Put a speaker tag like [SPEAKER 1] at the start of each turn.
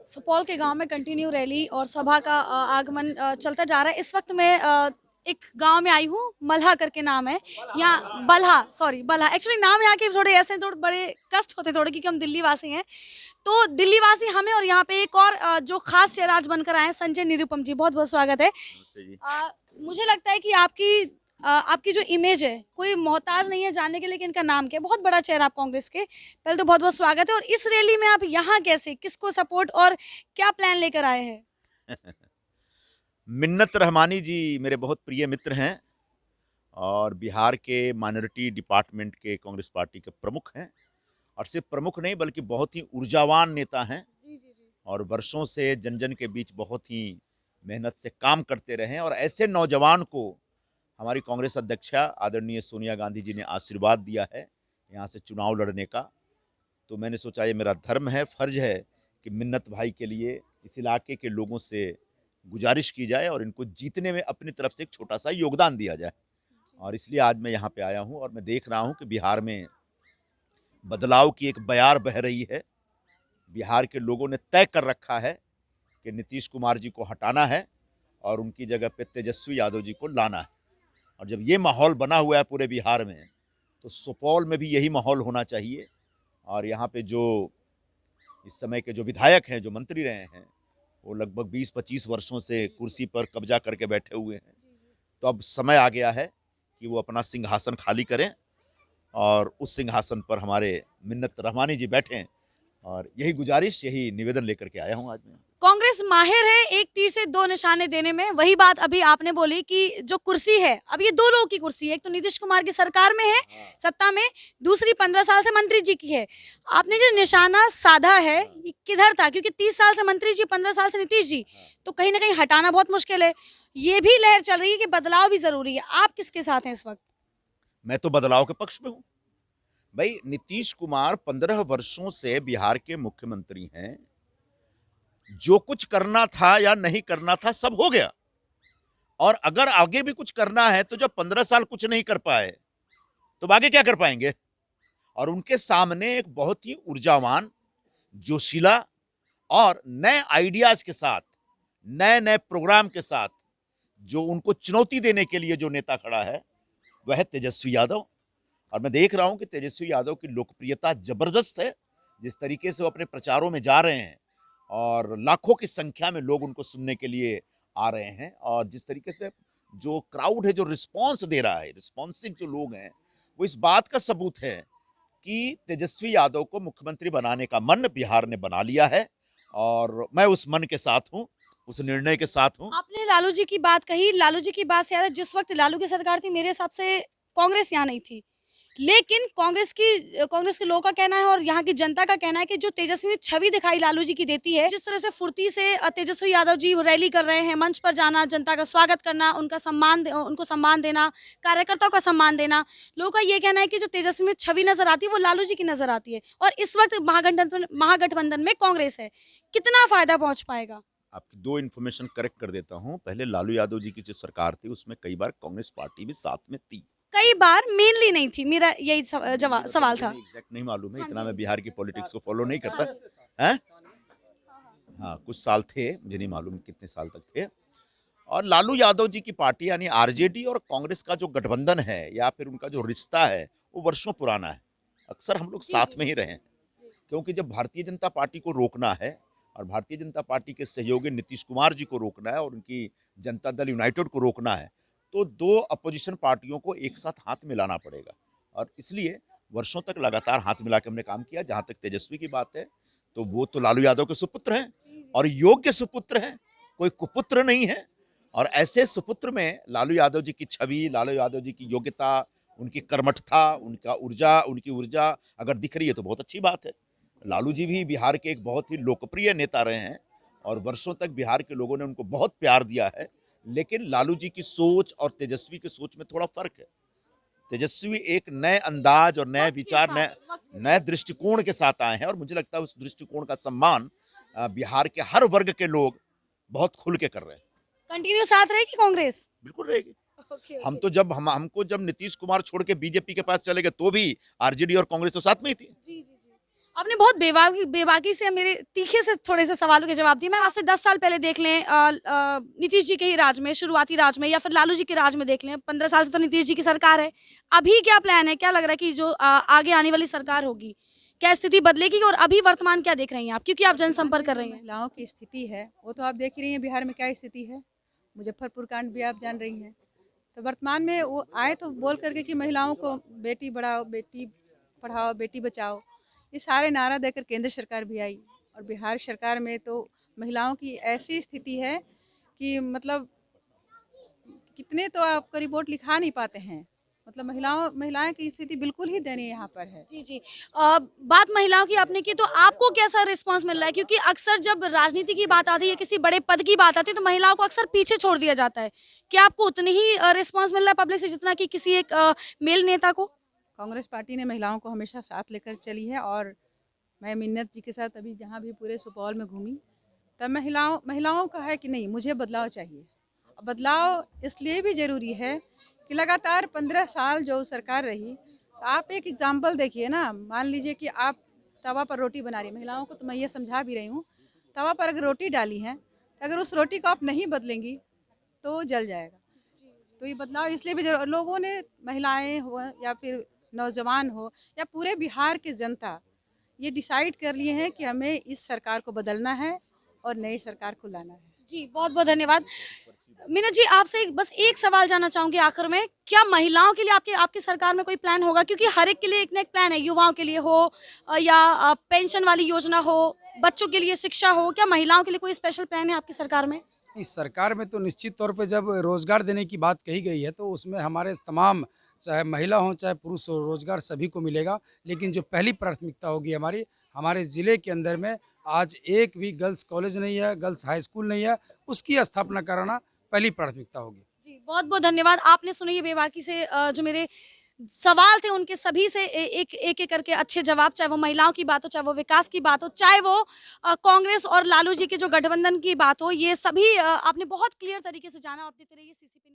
[SPEAKER 1] सुपौल के गांव में कंटिन्यू रैली और सभा का आगमन चलता जा रहा है। इस वक्त मैं एक गांव में आई हूँ, मल्हा करके नाम है यहाँ, बल्हा, सॉरी बल्हा। एक्चुअली नाम यहाँ के थोड़े ऐसे थोड़े बड़े कष्ट होते थोड़े, क्योंकि हम दिल्ली वासी हैं। तो दिल्ली वासी हमें, और यहाँ पे एक और जो खास चेहरा आज बनकर आए हैं, संजय निरुपम जी, बहुत बहुत स्वागत है।
[SPEAKER 2] नमस्ते जी।
[SPEAKER 1] मुझे लगता है कि आपकी जो इमेज है, कोई मोहताज नहीं है जानने के लिए कि इनका नाम क्या है। बहुत बड़ा चेहरा आप कांग्रेस के, पहले तो बहुत बहुत स्वागत है। और इस रैली में आप यहाँ कैसे, किसको सपोर्ट और क्या प्लान लेकर आए हैं?
[SPEAKER 2] मिन्नत रहमानी जी मेरे बहुत प्रिय मित्र हैं और बिहार के माइनॉरिटी डिपार्टमेंट के कांग्रेस पार्टी के प्रमुख हैं। और सिर्फ प्रमुख नहीं बल्कि बहुत ही ऊर्जावान नेता हैं।
[SPEAKER 1] जी जी जी।
[SPEAKER 2] और वर्षों से जन जन के बीच बहुत ही मेहनत से काम करते रहे हैं। और ऐसे नौजवान को हमारी कांग्रेस अध्यक्षा आदरणीय सोनिया गांधी जी ने आशीर्वाद दिया है यहाँ से चुनाव लड़ने का। तो मैंने सोचा ये मेरा धर्म है, फर्ज है कि मिन्नत भाई के लिए इस इलाके के लोगों से गुजारिश की जाए और इनको जीतने में अपनी तरफ से एक छोटा सा योगदान दिया जाए। और इसलिए आज मैं यहाँ पे आया हूँ और मैं देख रहा हूँ कि बिहार में बदलाव की एक बयार बह रही है। बिहार के लोगों ने तय कर रखा है कि नीतीश कुमार जी को हटाना है और उनकी जगह पे तेजस्वी यादव जी को लाना है। और जब ये माहौल बना हुआ है पूरे बिहार में, तो सुपौल में भी यही माहौल होना चाहिए। और यहाँ पे जो इस समय के जो विधायक हैं, जो मंत्री रहे हैं, वो लगभग 20-25 वर्षों से कुर्सी पर कब्जा करके बैठे हुए हैं। तो अब समय आ गया है कि वो अपना सिंहासन खाली करें और उस सिंहासन पर हमारे मिन्नत रहमानी जी बैठें। और यही गुजारिश, यही निवेदन लेकर के आया हूँ आज मैं।
[SPEAKER 1] कांग्रेस माहिर है एक तीर से दो निशाने देने में। वही बात अभी आपने बोली कि जो कुर्सी है, अब ये दो लोगों की कुर्सी है। एक तो नीतीश कुमार की सरकार में है, सत्ता में, दूसरी 15 साल से मंत्री जी की है। आपने जो निशाना साधा है, ये किधर था? क्योंकि 30 साल से मंत्री जी, 15 साल से नीतीश जी, तो कहीं ना कहीं हटाना बहुत मुश्किल है। ये भी लहर चल रही है कि बदलाव भी जरूरी है। आप किसके साथ हैं इस वक्त?
[SPEAKER 2] मैं तो बदलाव के पक्ष में हूँ भाई। नीतीश कुमार 15 वर्षों से बिहार के मुख्यमंत्री हैं। जो कुछ करना था या नहीं करना था सब हो गया। और अगर आगे भी कुछ करना है तो जब 15 साल कुछ नहीं कर पाए तो आगे क्या कर पाएंगे। और उनके सामने एक बहुत ही ऊर्जावान, जोशीला और नए आइडियाज के साथ, नए नए प्रोग्राम के साथ जो उनको चुनौती देने के लिए जो नेता खड़ा है, वह है तेजस्वी यादव। और मैं देख रहा हूं कि तेजस्वी यादव की लोकप्रियता जबरदस्त है। जिस तरीके से वो अपने प्रचारों में जा रहे हैं और लाखों की संख्या में लोग उनको सुनने के लिए आ रहे हैं, और जिस तरीके से जो क्राउड है जो रिस्पॉन्स दे रहा है, रिस्पॉन्सिव जो लोग हैं, वो इस बात का सबूत है कि तेजस्वी यादव को मुख्यमंत्री बनाने का मन बिहार ने बना लिया है। और मैं उस मन के साथ हूँ, उस निर्णय के साथ हूँ।
[SPEAKER 1] आपने लालू जी की बात कही। लालू जी की बात से याद है, जिस वक्त लालू की सरकार थी, मेरे हिसाब से कांग्रेस यहाँ नहीं थी। लेकिन कांग्रेस के लोगों का कहना है और यहाँ की जनता का कहना है कि जो तेजस्वी छवि दिखाई लालू जी की देती है, जिस तरह से फुर्ती से तेजस्वी यादव जी रैली कर रहे हैं, मंच पर जाना, जनता का स्वागत करना, उनको सम्मान देना, कार्यकर्ताओं का सम्मान देना, लोगों का ये कहना है कि जो तेजस्वी में छवि नजर आती है वो लालू जी की नजर आती है। और इस वक्त महागठबंधन में कांग्रेस है, कितना फायदा पहुंच पाएगा?
[SPEAKER 2] आपकी दो इन्फॉर्मेशन करेक्ट कर देता हूं। पहले लालू यादव जी की जो सरकार थी उसमें कई बार कांग्रेस पार्टी भी साथ में थी।
[SPEAKER 1] कई बार, मेनली नहीं थी। मेरा यही सवाल था।
[SPEAKER 2] एग्जैक्ट नहीं मालूम है,
[SPEAKER 1] हाँ
[SPEAKER 2] इतना
[SPEAKER 1] जी,
[SPEAKER 2] मैं
[SPEAKER 1] हाँ
[SPEAKER 2] बिहार की पॉलिटिक्स को फॉलो नहीं करता
[SPEAKER 1] जी।
[SPEAKER 2] है। हाँ, कुछ साल थे, मुझे नहीं मालूम कितने साल तक थे। और लालू यादव जी की पार्टी यानी आरजेडी और कांग्रेस का जो गठबंधन है या फिर उनका जो रिश्ता है, वो वर्षों पुराना है। अक्सर हम लोग
[SPEAKER 1] जी,
[SPEAKER 2] साथ
[SPEAKER 1] जी,
[SPEAKER 2] में ही रहे हैं। क्योंकि जब भारतीय जनता पार्टी को रोकना है और भारतीय जनता पार्टी के सहयोगी नीतीश कुमार जी को रोकना है और उनकी जनता दल यूनाइटेड को रोकना है, तो दो अपोजिशन पार्टियों को एक साथ हाथ मिलाना पड़ेगा। और इसलिए वर्षों तक लगातार हाथ मिला के हमने काम किया। जहाँ तक तेजस्वी की बात है, तो वो तो लालू यादव के सुपुत्र हैं और योग्य सुपुत्र हैं, कोई कुपुत्र नहीं है। और ऐसे सुपुत्र में लालू यादव जी की छवि, लालू यादव जी की योग्यता, उनकी कर्मठता, उनकी ऊर्जा अगर दिख रही है तो बहुत अच्छी बात है। लालू जी भी बिहार के एक बहुत ही लोकप्रिय नेता रहे हैं और वर्षों तक बिहार के लोगों ने उनको बहुत प्यार दिया है। लेकिन लालू जी की सोच और तेजस्वी की सोच में थोड़ा फर्क है। तेजस्वी एक नए अंदाज और नए
[SPEAKER 1] वक्त के
[SPEAKER 2] विचार,
[SPEAKER 1] साथ,
[SPEAKER 2] नए
[SPEAKER 1] वक्त के
[SPEAKER 2] नए
[SPEAKER 1] साथ।
[SPEAKER 2] दृष्टिकोण के साथ आए हैं। और मुझे लगता है उस दृष्टिकोण का सम्मान बिहार के हर वर्ग के लोग बहुत खुल के कर रहे हैं।
[SPEAKER 1] कंटिन्यू साथ रहेगी कांग्रेस?
[SPEAKER 2] बिल्कुल रहेगी।
[SPEAKER 1] ओके
[SPEAKER 2] हम
[SPEAKER 1] ओके।
[SPEAKER 2] तो जब हमको जब नीतीश कुमार छोड़ के बीजेपी के पास चले गए तो भी आरजेडी और कांग्रेस तो साथ में ही थी।
[SPEAKER 1] जी जी जी। आपने बहुत बेबाकी से मेरे तीखे से थोड़े से सवालों के जवाब दिए। मैं आज से 10 साल पहले देख लें नीतीश जी के ही राज में, शुरुआती राज में, या फिर लालू जी के राज में देख लें, 15 साल से तो नीतीश जी की सरकार है। अभी क्या प्लान है? क्या लग रहा है कि जो आगे आने वाली सरकार होगी, क्या स्थिति बदलेगी? और अभी वर्तमान क्या देख रही हैं आप? क्योंकि आप जनसंपर्क कर रही हैं।
[SPEAKER 3] महिलाओं की स्थिति है वो तो आप देख ही रही हैं, बिहार में क्या स्थिति है। मुजफ्फरपुर कांड भी आप जान रही हैं। तो वर्तमान में वो आए तो बोल करके कि महिलाओं को बेटी बढ़ाओ, बेटी पढ़ाओ, बेटी बचाओ, ये सारे नारा देकर केंद्र सरकार भी आई। और बिहार सरकार में तो महिलाओं की ऐसी स्थिति है कि मतलब कितने तो आपका रिपोर्ट लिखा नहीं पाते हैं। मतलब महिलाएं की स्थिति बिल्कुल ही दयनीय यहाँ पर है।
[SPEAKER 1] जी, जी। बात महिलाओं की आपने की, तो आपको कैसा रिस्पॉन्स मिल रहा है? क्योंकि अक्सर जब राजनीति की बात आती है, किसी बड़े पद की बात आती है, तो महिलाओं को अक्सर पीछे छोड़ दिया जाता है। क्या आपको उतनी ही रिस्पॉन्स मिल रहा है पब्लिक से जितना कि किसी एक मेल नेता को?
[SPEAKER 3] कांग्रेस पार्टी ने महिलाओं को हमेशा साथ लेकर चली है। और मैं मिन्नत जी के साथ अभी जहाँ भी पूरे सुपौल में घूमी, तब महिलाओं का है कि नहीं, मुझे बदलाव चाहिए। बदलाव इसलिए भी ज़रूरी है कि लगातार 15 साल जो सरकार रही, तो आप एक एग्जाम्पल देखिए ना। मान लीजिए कि आप तवा पर रोटी बना रही, महिलाओं को तो मैं ये समझा भी रही हूँ, तवा पर अगर रोटी डाली है तो अगर उस रोटी को आप नहीं बदलेंगी तो वो जल जाएगा। तो ये बदलाव इसलिए भी जरूर, लोगों ने, महिलाएं हो या फिर नौजवान हो या पूरे बिहार की जनता, ये डिसाइड कर लिए हैं कि हमें इस सरकार को बदलना है और नई सरकार को लाना है।
[SPEAKER 1] जी, बहुत-बहुत धन्यवाद। मीना जी, आपसे बस एक सवाल जानना चाहूँगी आखिर में, क्या महिलाओं के लिए आपकी आपकी सरकार में कोई प्लान होगा? क्योंकि हर एक के लिए एक ना एक प्लान है, युवाओं के लिए हो या पेंशन वाली योजना हो, बच्चों के लिए शिक्षा हो, क्या महिलाओं के लिए कोई स्पेशल प्लान है आपकी सरकार में?
[SPEAKER 4] इस सरकार में तो निश्चित तौर पे जब रोज़गार देने की बात कही गई है तो उसमें हमारे तमाम, चाहे महिला हों चाहे पुरुष हो, रोज़गार सभी को मिलेगा। लेकिन जो पहली प्राथमिकता होगी हमारी, हमारे ज़िले के अंदर में आज एक भी गर्ल्स कॉलेज नहीं है, गर्ल्स हाई स्कूल नहीं है, उसकी स्थापना कराना पहली प्राथमिकता होगी।
[SPEAKER 1] जी, बहुत-बहुत धन्यवाद। आपने सुनी ये बेबाकी से जो मेरे सवाल थे उनके सभी से एक-एक करके अच्छे जवाब, चाहे वो महिलाओं की बात हो, चाहे वो विकास की बात हो, चाहे वो कांग्रेस और लालू जी के जो गठबंधन की बात हो, ये सभी आपने बहुत क्लियर तरीके से जाना। आप देते रहिए सीसी पे।